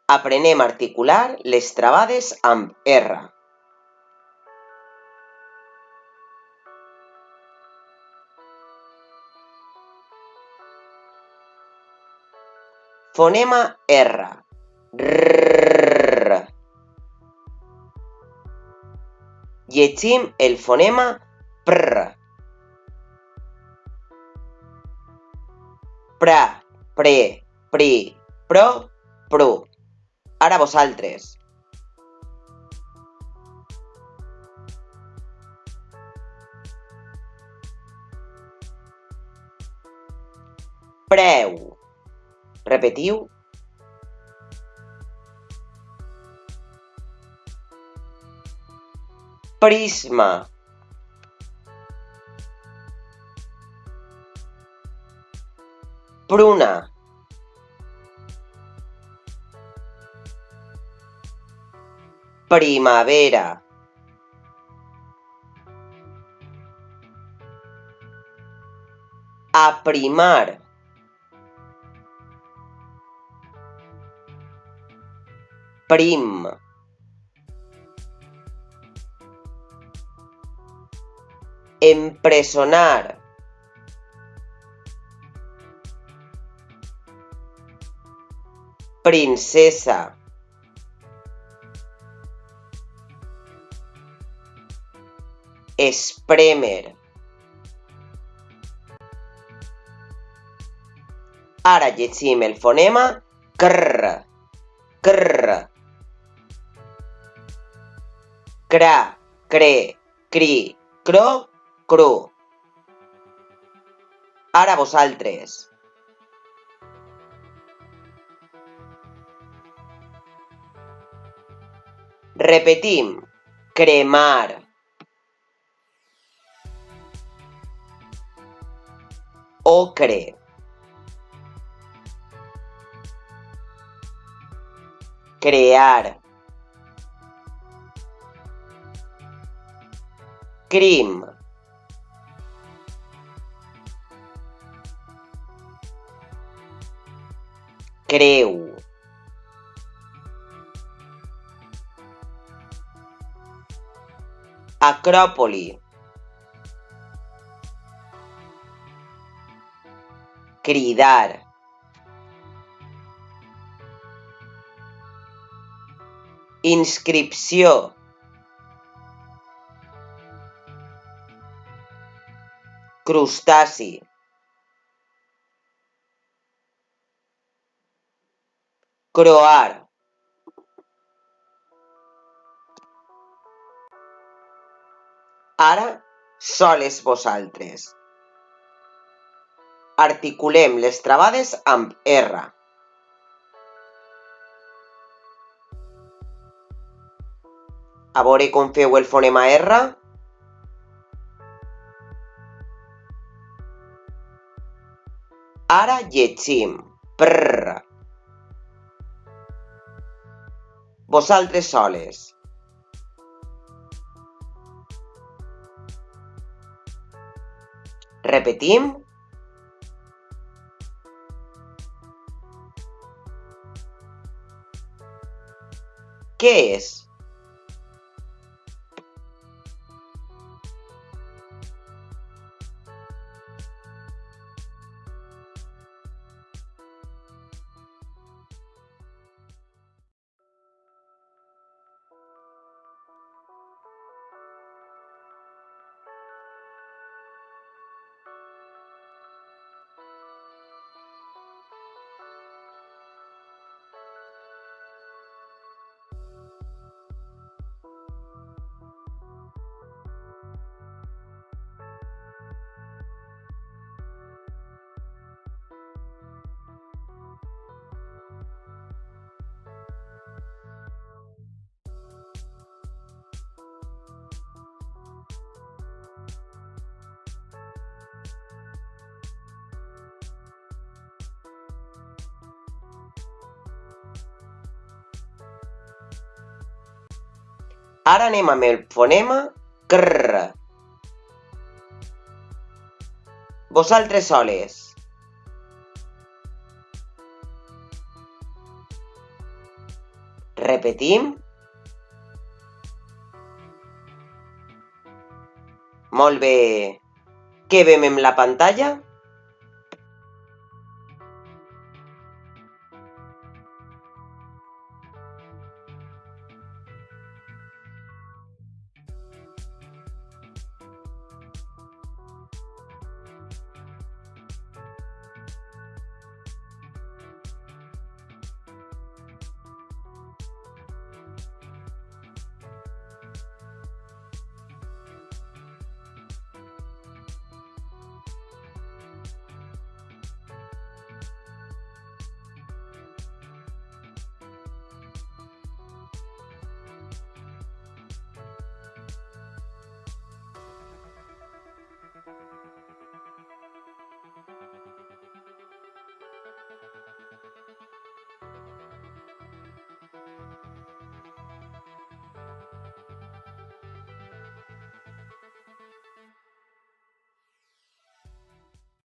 Aprenem a articular les trobades amb R. Fonema R. Rrrr. Llegim el fonema prr. Pra, pre, pri, pro, pru. Ara vosaltres. Preu. Repetiu. Prisma. Pruna. Primavera. Aprimar. Prim. Empresonar. Princesa. Esprémer. Ara llegim el fonema crr. Crr. Cra, cre, cri, cro, cru. Ara vosaltres. Repetim. Cremar. Ocre. Crear. Crim. Creu. Acròpoli. Cridar. Inscripció. Crustaci. Croar. Ara, soles vosaltres. Articulem les trobades amb R. A veure com feu el fonema R. Ara llegim. Prr. Vosaltres soles. Repetim. Què és? Ara anem amb el fonema crr. Vosaltres soles. Repetim. Molt bé. Què veiem en la pantalla?